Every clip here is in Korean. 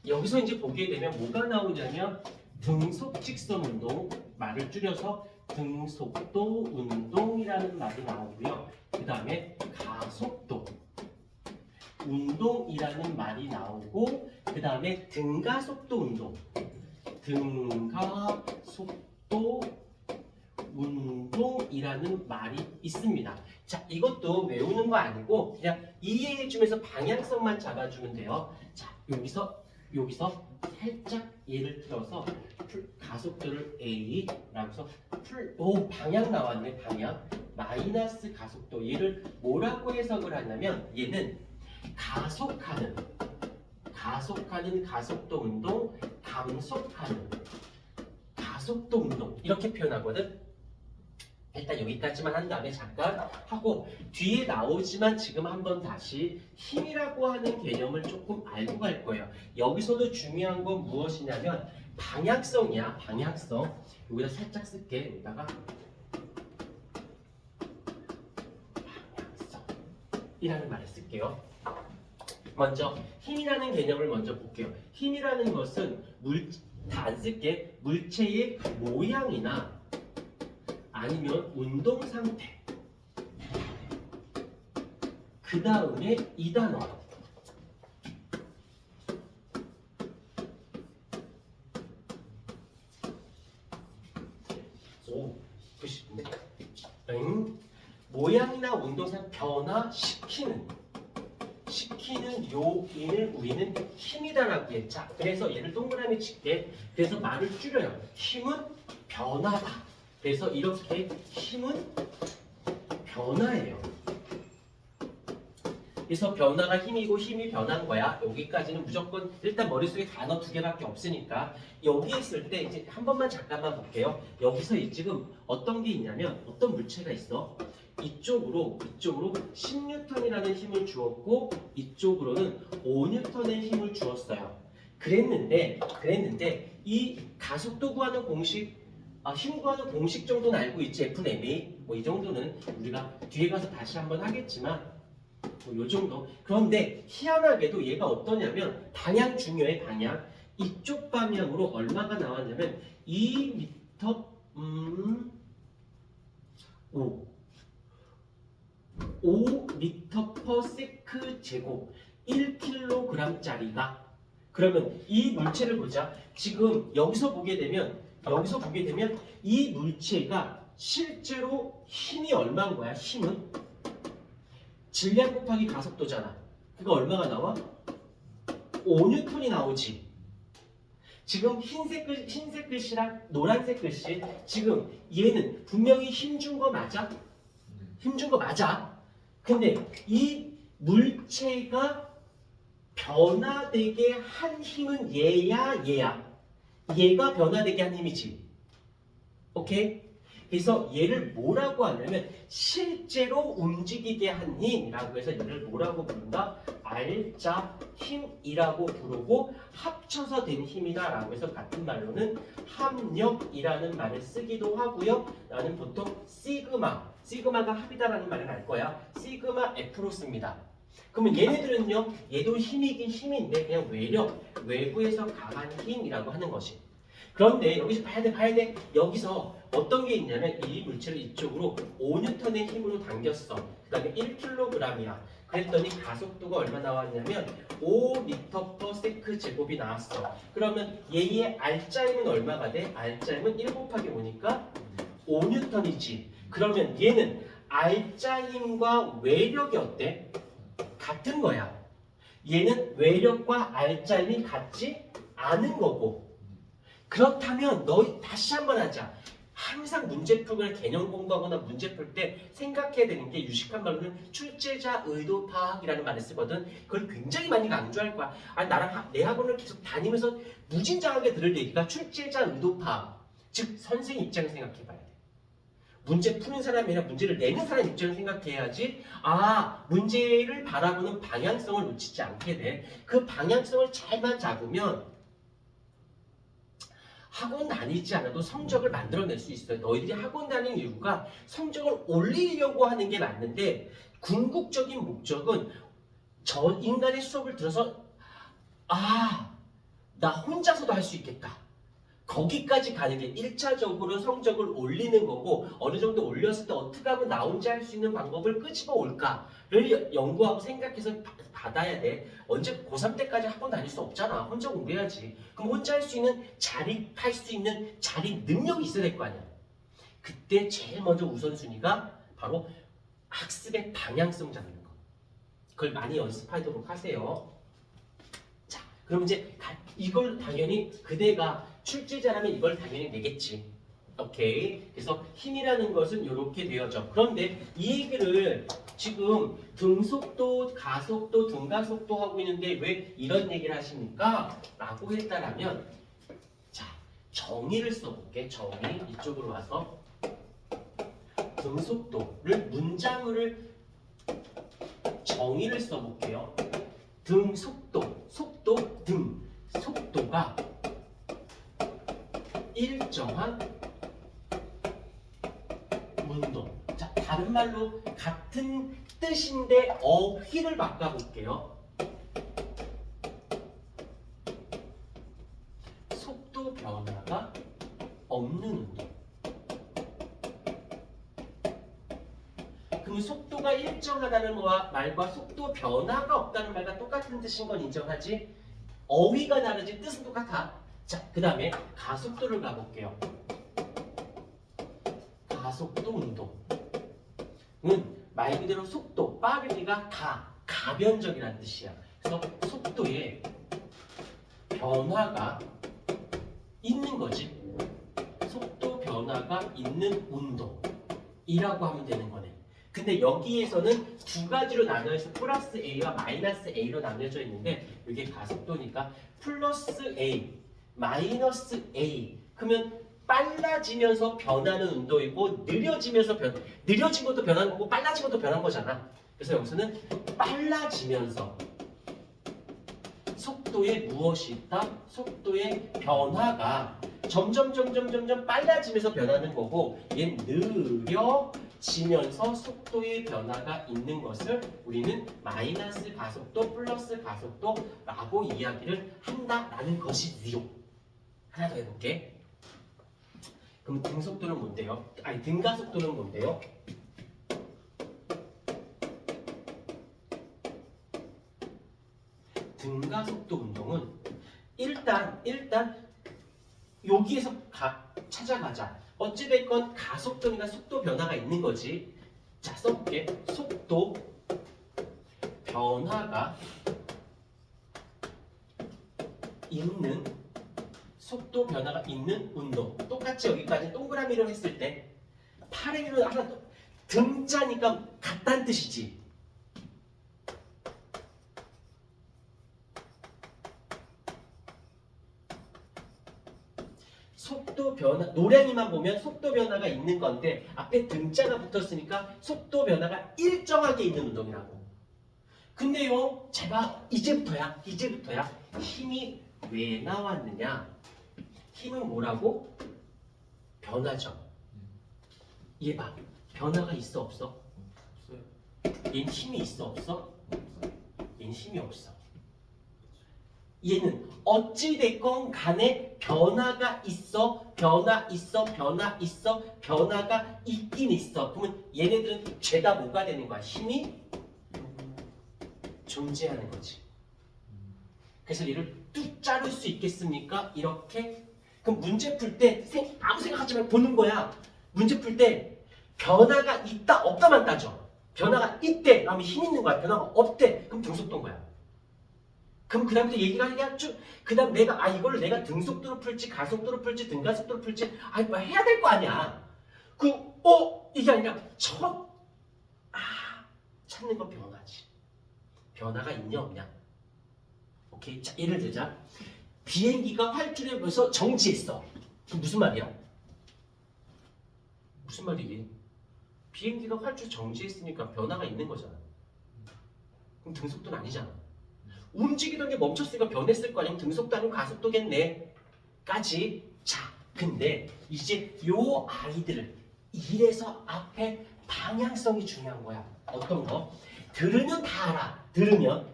여기서 이제 보게 되면 뭐가 나오냐면 등속 직선 운동, 말을 줄여서 등속도 운동이라는 말이 나오고요. 그 다음에 가속도 운동이라는 말이 나오고, 그 다음에 등가속도 운동, 등가속도 운동이라는 말이 있습니다. 자, 이것도 외우는 거 아니고 그냥 이해해주면서 방향성만 잡아주면 돼요. 자, 여기서 살짝 예를 들어서 가속도를 A라고 해서 방향 나왔네. 방향 마이너스 가속도, 얘를 뭐라고 해석을 하냐면 얘는 가속하는 가속도 운동, 감속하는 가속도 운동, 이렇게 표현하거든. 일단 여기까지만 한 다음에 잠깐 하고, 뒤에 나오지만 지금 한번 다시 힘이라고 하는 개념을 조금 알고 갈 거예요. 여기서도 중요한 건 무엇이냐면 방향성이야. 방향성. 여기다 살짝 쓸게. 여기다가 방향성이라는 말을 쓸게요. 먼저 힘이라는 개념을 먼저 볼게요. 힘이라는 것은 다 안 쓸게. 물체의 모양이나 아니면 운동 상태, 그 다음에 이 단어 보시는데 모양이나 운동 상태 변화시키는 요인을 우리는 힘이다라고 해. 자, 그래서 얘를 동그라미 칠게. 그래서 말을 줄여요. 힘은 변화다. 그래서 이렇게 힘은 변화예요. 그래서 변화가 힘이고 힘이 변한 거야. 여기까지는 무조건 일단 머릿속에 단어 2개밖에 없으니까 여기 있을 때 이제 한 번만 잠깐만 볼게요. 여기서 지금 어떤 게 있냐면 어떤 물체가 있어. 이쪽으로 10N이라는 힘을 주었고 이쪽으로는 5N의 힘을 주었어요. 그랬는데 이 가속도 구하는 공식, 힘 구하는 공식 정도는 알고 있지. Fma 뭐 이 정도는 우리가 뒤에 가서 다시 한번 하겠지만 뭐 요 정도. 그런데 희한하게도 얘가 어떠냐면 방향 중요해. 방향. 이쪽 방향으로 얼마가 나왔냐면 2m 5m/s 제곱 1kg짜리가, 그러면 이 물체를 보자. 지금 여기서 보게 되면 이 물체가 실제로 힘이 얼마인 거야? 힘은 질량 곱하기 가속도잖아. 그거 얼마가 나와? 5N이 나오지. 지금 흰색 글씨랑 노란색 글씨, 지금 얘는 분명히 힘 준 거 맞아? 힘 준 거 맞아. 근데 이 물체가 변화되게 한 힘은 얘야. 얘가 변화되게 한 힘이지. 오케이? 그래서 얘를 뭐라고 하냐면 실제로 움직이게 한 힘이라고 해서 얘를 뭐라고 부른다? 알짜 힘이라고 부르고 합쳐서 된 힘이다 라고 해서 같은 말로는 합력이라는 말을 쓰기도 하고요. 나는 보통 시그마가 합이다라는 말을 할 거야. 시그마 F로 씁니다. 그러면 얘네들은요, 얘도 힘이긴 힘인데 그냥 외부에서 강한 힘이라고 하는 것이. 그런데 여기서 봐야 돼. 여기서 어떤 게 있냐면 이 물체를 이쪽으로 5N의 힘으로 당겼어. 그 다음에 1kg이야. 그랬더니 가속도가 얼마 나왔냐면 5m/s 제곱이 나왔어. 그러면 얘의 알짜임은 얼마가 돼? 알짜임은 1 곱하기 5니까 5N이지. 그러면 얘는 알짜힘과 외력이 어때? 같은 거야. 얘는 외력과 알짜힘이 같지 않은 거고. 그렇다면 너희 다시 한번 하자. 항상 문제 풀거나 개념 공부하거나 문제 풀 때 생각해야 되는 게, 유식한 말로는 출제자 의도 파악이라는 말을 쓰거든. 그걸 굉장히 많이 강조할 거야. 내 학원을 계속 다니면서 무진장하게 들을 얘기가 출제자 의도 파악. 즉 선생 입장에서 생각해봐야 돼. 문제 푸는 사람이 아니라 문제를 내는 사람 입장을 생각해야지 문제를 바라보는 방향성을 놓치지 않게 돼. 그 방향성을 잘만 잡으면 학원 다니지 않아도 성적을 만들어낼 수 있어요. 너희들이 학원 다니는 이유가 성적을 올리려고 하는 게 맞는데, 궁극적인 목적은 저 인간의 수업을 들어서 나 혼자서도 할 수 있겠다. 거기까지 가는 게 1차적으로 성적을 올리는 거고 어느 정도 올렸을 때 어떻게 하면 나 혼자 할 수 있는 방법을 끄집어 올까를 연구하고 생각해서 받아야 돼. 언제 고3 때까지 학원 다닐 수 없잖아. 혼자 공부해야지. 그럼 혼자 할 수 있는 자립할 수 있는 자립 능력이 있어야 될 거 아니야. 그때 제일 먼저 우선순위가 바로 학습의 방향성 잡는 거. 그걸 많이 연습하도록 하세요. 자, 그럼 이제 이걸 당연히 그대가 출제자라면 이걸 당연히 내겠지. 오케이. 그래서 힘이라는 것은 이렇게 되어져. 그런데 이 얘기를 지금 등속도, 가속도, 등가속도 하고 있는데 왜 이런 얘기를 하십니까? 라고 했다라면 자, 정의를 써볼게. 정의. 이쪽으로 와서 등속도를 문장을 정의를 써볼게요. 등속도, 속도, 등. 속도가 일정한 운동. 자, 다른 말로 같은 뜻인데 어휘를 바꿔볼게요. 속도 변화가 없는 운동. 그럼 속도가 일정하다는 말과 속도 변화가 없다는 말과 똑같은 뜻인 건 인정하지? 어휘가 다르지 뜻은 똑같아. 자, 그 다음에 가속도를 가볼게요. 가속도 운동은 말 그대로 속도, 빠르기가 가변적이라는 뜻이야. 그래서 속도에 변화가 있는 거지. 속도 변화가 있는 운동이라고 하면 되는 거네. 근데 여기에서는 두 가지로 나눠서 플러스 A와 마이너스 A로 나뉘어져 있는데 이게 가속도니까 플러스 A, 마이너스 A. 그러면 빨라지면서 변하는 운동이고 느려진 것도 변한 거고 빨라진 것도 변한 거잖아. 그래서 여기서는 빨라지면서 속도에 무엇이 있다? 속도의 변화가 점점 빨라지면서 변하는 거고 얘는 느려지면서 속도의 변화가 있는 것을 우리는 마이너스 가속도 플러스 가속도라고 이야기를 한다라는 것이지요. 하나 더 해볼게. 그럼 등속도는 뭔데요? 아니 등가속도는 뭔데요? 등가속도 운동은 일단 여기에서 찾아가자. 어찌됐건 가속도니까 속도 변화가 있는 거지. 자, 써볼게. 속도 변화가 있는 운동. 똑같이 여기까지 동그라미로 했을 때 파랭이로 하나 더 등자니까 같다는 뜻이지. 속도 변화, 노량이만 보면 속도 변화가 있는 건데 앞에 등자가 붙었으니까 속도 변화가 일정하게 있는 운동이라고. 근데요, 제가 이제부터야 힘이 왜 나왔느냐? 힘은 뭐라고? 변화죠. 얘 봐, 변화가 있어 없어? 없어요. 얘는 힘이 있어 없어? 얘는 힘이 없어. 얘는 어찌됐건 간에 변화가 있긴 있어. 그러면 얘네들은 죄다 뭐가 되는 거야? 힘이 존재하는 거지. 그래서 얘를 뚝 자를 수 있겠습니까? 이렇게. 그럼 문제 풀 때 아무 생각하지 말고 보는 거야. 문제 풀 때 변화가 있다 없다만 따져. 변화가 있대. 그러면 힘 있는 거야. 변화가 없대. 그럼 등속도인 거야. 그럼 그 다음부터 얘기가 그냥 쭉, 그 다음 이걸 내가 등속도로 풀지, 가속도로 풀지, 등가속도로 풀지, 뭐 해야 될 거 아니야. 이게 아니라, 찾는 건 변화지. 변화가 있냐, 없냐. 오케이. 자, 예를 들자. 비행기가 활주로에 벌써 정지했어. 그럼 무슨 말이야? 무슨 말이게? 비행기가 활주로 정지했으니까 변화가 있는 거잖아. 그럼 등속도는 아니잖아. 움직이던 게 멈췄으니까 변했을 거 아니면 등속도 아니면 가속도겠네. 까지. 자, 근데 이제 요 아이들을 이래서 앞에 방향성이 중요한 거야. 어떤 거? 들으면 다 알아. 들으면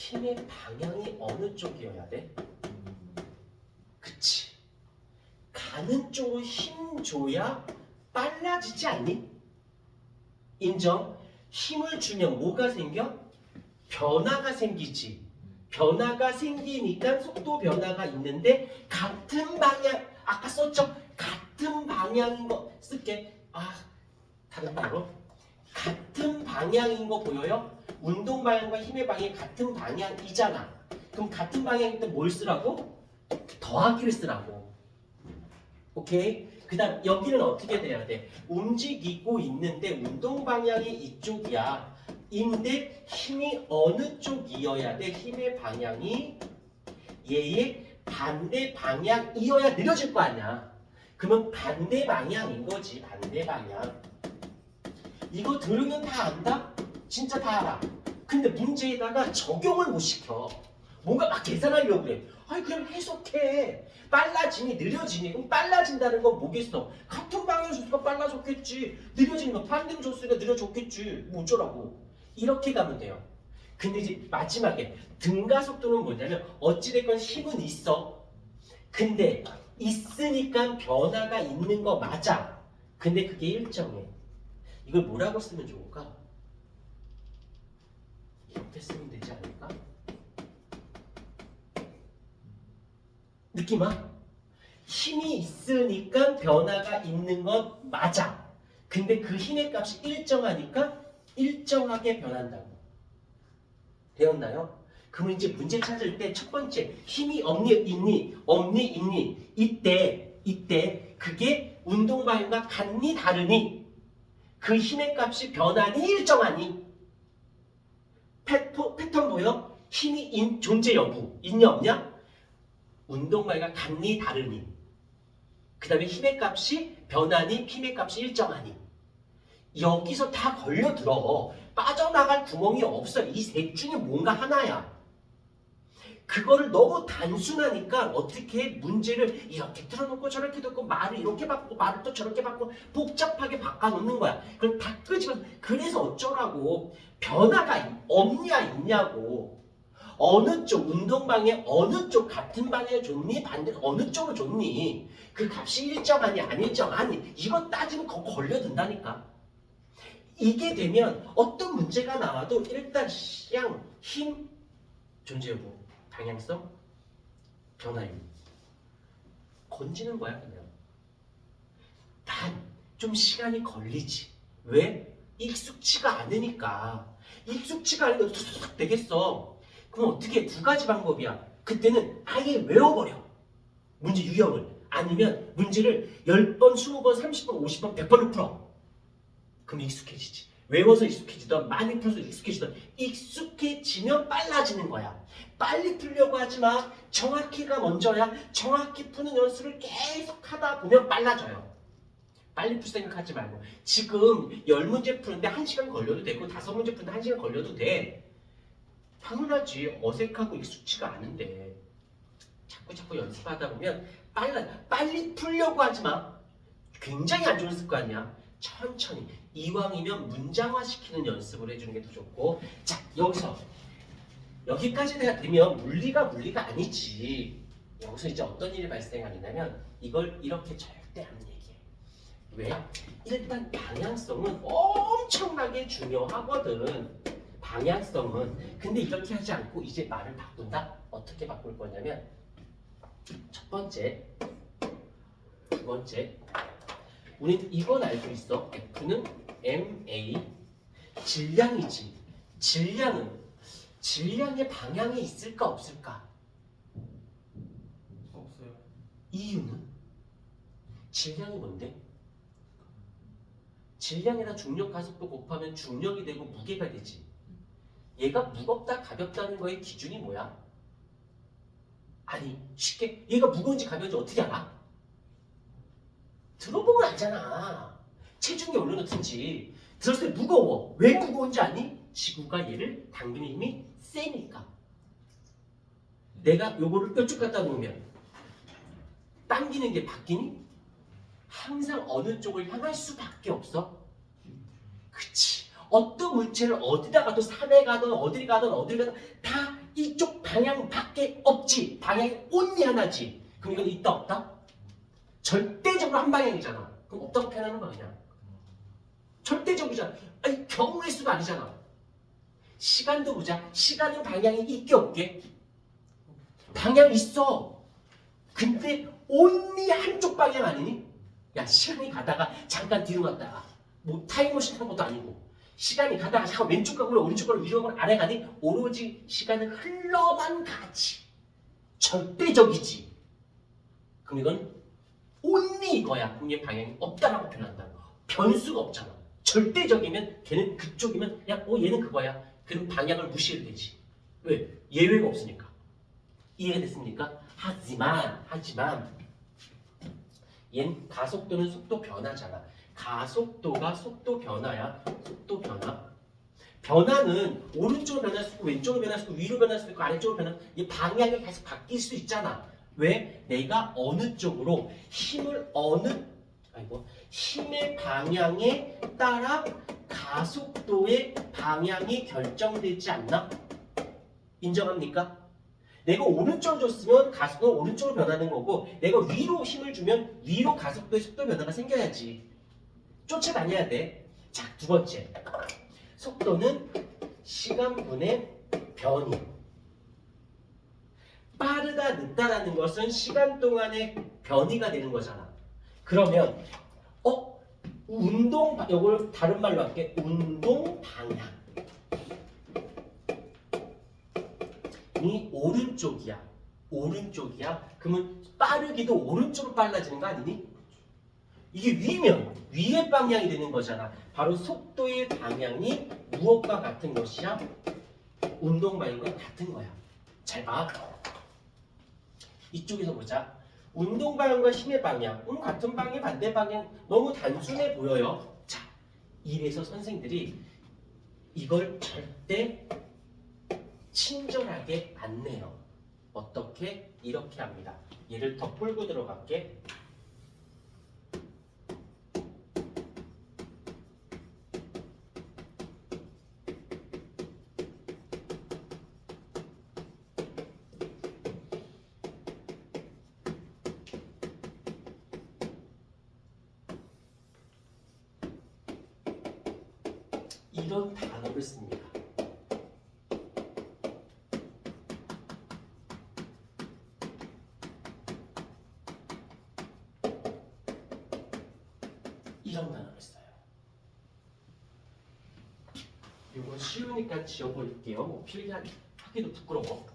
힘의 방향이 어느 쪽이어야 돼? 그치. 가는 쪽으로 힘 줘야 빨라지지 않니? 인정? 힘을 주면 뭐가 생겨? 변화가 생기지. 변화가 생기니까 속도 변화가 있는데 같은 방향, 아까 썼죠? 같은 방향인 거 쓸게. 다른 말로 같은 방향인 거 보여요? 운동 방향과 힘의 방향이 같은 방향이잖아. 그럼 같은 방향일 때 뭘 쓰라고? 더하기를 쓰라고. 오케이? 그 다음 여기는 어떻게 돼야 돼? 움직이고 있는데 운동 방향이 이쪽이야. 인데 힘이 어느 쪽이어야 돼? 힘의 방향이 얘의 반대 방향이어야 느려질 거 아니야. 그러면 반대 방향인 거지. 반대 방향. 이거 들으면 다 안다? 진짜 다 알아. 근데 문제에다가 적용을 못 시켜. 뭔가 막 계산하려고 그래. 아니 그냥 해석해. 빨라지니 느려지니. 그럼 빨라진다는 건 뭐겠어? 같은 방향 줬으니까 빨라졌겠지. 느려지는 건 반대로 줬으니까 느려졌겠지. 뭐 어쩌라고. 이렇게 가면 돼요. 근데 이제 마지막에 등가속도는 뭐냐면 어찌됐건 힘은 있어. 근데 있으니까 변화가 있는 거 맞아. 근데 그게 일정해. 이걸 뭐라고 쓰면 좋을까? 이렇게 쓰면 되지 않을까? 느낌 와? 힘이 있으니까 변화가 있는 건 맞아. 근데 그 힘의 값이 일정하니까 일정하게 변한다고. 되었나요? 그러면 이제 문제 찾을 때 첫 번째 힘이 없니 있니 없니 있니 이때 그게 운동 방향과 같니 다르니 그 힘의 값이 변하니 일정하니 패턴 보여? 힘이 존재 여부 있냐 없냐? 운동 방향과 같니 다르니 그 다음에 힘의 값이 변하니 힘의 값이 일정하니 여기서 다 걸려들어. 빠져나갈 구멍이 없어. 이 셋 중에 뭔가 하나야. 그거를 너무 단순하니까 어떻게 문제를 이렇게 틀어놓고 저렇게 듣고 말을 이렇게 바꾸고 말을 또 저렇게 바꾸고 복잡하게 바꿔놓는 거야. 그럼 다 끄집어서 그래서 어쩌라고 변화가 없냐 있냐고 어느 쪽 운동 방향 어느 쪽 같은 방향에 줬니 반대로 어느 쪽으로 줬니 그 값이 일정하니 안 일정하니 이거 따지면 거기 걸려든다니까. 이게 되면 어떤 문제가 나와도 일단 그냥 힘, 존재 여부, 방향성, 변화율 건지는 거야 그냥. 단 좀 시간이 걸리지. 왜? 익숙치가 않으니까. 익숙치가 않으니까 툭툭 되겠어. 그럼 어떻게 두 가지 방법이야. 그때는 아예 외워버려. 문제 유형을. 아니면 문제를 10번, 20번, 30번, 50번, 100번을 풀어. 그럼 익숙해지지. 외워서 익숙해지던 많이 풀어서 익숙해지던 익숙해지면 빨라지는 거야. 빨리 풀려고 하지 마. 정확히가 먼저야. 정확히 푸는 연습을 계속 하다 보면 빨라져요. 빨리 풀 생각하지 말고 지금 10문제 푸는데 1시간 걸려도 되고 5문제 푸는데 1시간 걸려도 돼. 당연하지. 어색하고 익숙치가 않은데 자꾸 연습하다 보면 빨리 풀려고 하지 마. 굉장히 안 좋은 습관이야. 천천히 이왕이면 문장화시키는 연습을 해주는 게 더 좋고. 자 여기까지 되면 물리가 아니지. 여기서 이제 어떤 일이 발생하냐면 이걸 이렇게 절대 안 얘기해. 왜? 일단 방향성은 엄청나게 중요하거든. 방향성은. 근데 이렇게 하지 않고 이제 말을 바꾼다? 어떻게 바꿀 거냐면 첫 번째, 두 번째 우린 이건 알고 있어. F는 MA 질량이지. 질량의 방향이 있을까 없을까? 없어요. 이유는? 질량이 뭔데? 질량이나 중력 가속도 곱하면 중력이 되고 무게가 되지. 얘가 무겁다 가볍다는 거의 기준이 뭐야? 아니 쉽게 얘가 무거운지 가벼운지 어떻게 알아? 들어보면 알잖아. 체중이 올려놓든지 들었을 때 무거워. 왜 무거운지 아니? 지구가 얘를 당기는 힘이 세니까. 내가 요거를 이쪽 갖다 놓으면 당기는 게 바뀌니? 항상 어느 쪽을 향할 수밖에 없어. 그치. 어떤 물체를 어디다 가도 산에 가든 어디를 가든 어디를 가든 다 이쪽 방향밖에 없지. 방향이 온리 하나지. 그럼 이건 있다 없다? 절대적으로 한 방향이잖아. 그럼 없다고 표현하는 거 아니야? 절대적이잖아. 아니 경우의 수가 아니잖아. 시간도 보자. 시간은 방향이 있게 없게? 방향 있어. 근데 온리 한쪽 방향 아니니? 야 시간이 가다가 잠깐 뒤로 갔다가 뭐 타임머신 탄 것도 아니고 시간이 가다가 잠깐 왼쪽 가고 오른쪽 가고 위로 가고 아래 가니 오로지 시간은 흘러만 가지. 절대적이지. 그럼 이건 온리 이거야. 그럼 얘 방향이 없다라고 표현한다. 변수가 없잖아. 절대적이면 걔는 그쪽이면 야 얘는 그거야. 그럼 방향을 무시해도 되지. 왜? 예외가 없으니까. 이해가 됐습니까? 하지만 얘는 가속도는 속도 변화잖아. 가속도가 속도 변화야. 속도 변화. 변화는 오른쪽으로 변할 수 있고 왼쪽으로 변할 수 있고 위로 변할 수 있고 아래쪽으로 변할 수 있고 이 방향이 계속 바뀔 수 있잖아. 왜? 내가 어느 쪽으로 힘의 방향에 따라 가속도의 방향이 결정되지 않나? 인정합니까? 내가 오른쪽을 줬으면 가속도는 오른쪽으로 변하는 거고 내가 위로 힘을 주면 위로 가속도의 속도 변화가 생겨야지. 쫓아다녀야 돼. 자, 두 번째. 속도는 시간분의 변이. 빠르다 늦다라는 것은 시간 동안의 변이가 되는 거잖아. 그러면 이걸 다른 말로 할게. 운동 방향. 이 오른쪽이야. 그러면 빠르기도 오른쪽으로 빨라지는 거 아니니? 이게 위면 위의 방향이 되는 거잖아. 바로 속도의 방향이 무엇과 같은 것이야? 운동 방향과 같은 거야. 잘 봐. 이쪽에서 보자. 운동 방향과 힘의 방향, 같은 방향, 반대 방향 너무 단순해 보여요. 자, 이래서 선생들이 이걸 절대 친절하게 안 내요. 어떻게? 이렇게 합니다. 얘를 더 풀고 들어갈게. 이런 단어를 씁니다. 이런 단어를 써요. 이거 쉬우니까 지워버릴게요. 뭐 필기하기도 부끄러워.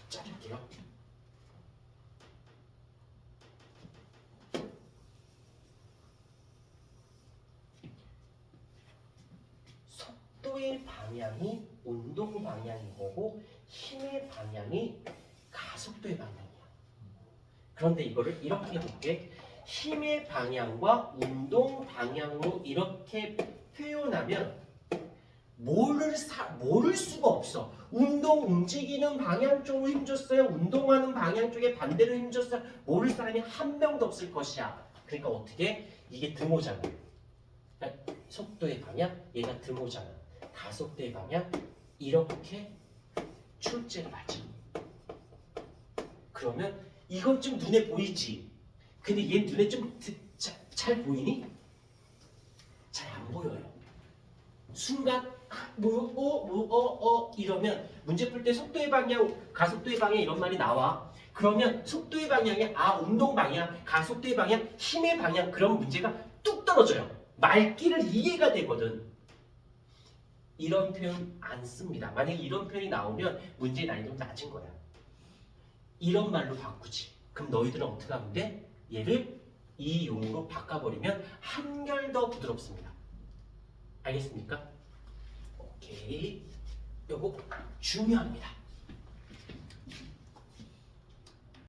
자를게요. 속도의 방향이 운동 방향인 거고 힘의 방향이 가속도의 방향이야. 그런데 이거를 이렇게 해볼게. 힘의 방향과 운동 방향으로 이렇게 표현하면 모를 수가 없어. 움직이는 방향 쪽으로 힘줬어요. 운동하는 방향 쪽에 반대로 힘줬어요. 모를 사람이 한 명도 없을 것이야. 그러니까 어떻게? 이게 등호잖아. 그러니까 속도의 방향, 얘가 등호잖아. 가속도의 방향, 이렇게 출제를 하지. 그러면 이건 좀 눈에 보이지? 근데 얘 눈에 좀 잘 보이니? 잘 안 보여요. 순간 이러면 문제 풀 때 속도의 방향, 가속도의 방향 이런 말이 나와. 그러면 속도의 방향이 운동 방향, 가속도의 방향, 힘의 방향 그런 문제가 뚝 떨어져요. 말귀를 이해가 되거든. 이런 표현 안 씁니다. 만약에 이런 표현이 나오면 문제의 난이도가 낮은 거야. 이런 말로 바꾸지. 그럼 너희들은 어떻게 하면 돼? 얘를 이 용어로 바꿔버리면 한결 더 부드럽습니다. 알겠습니까? 오케이. 요거 중요합니다.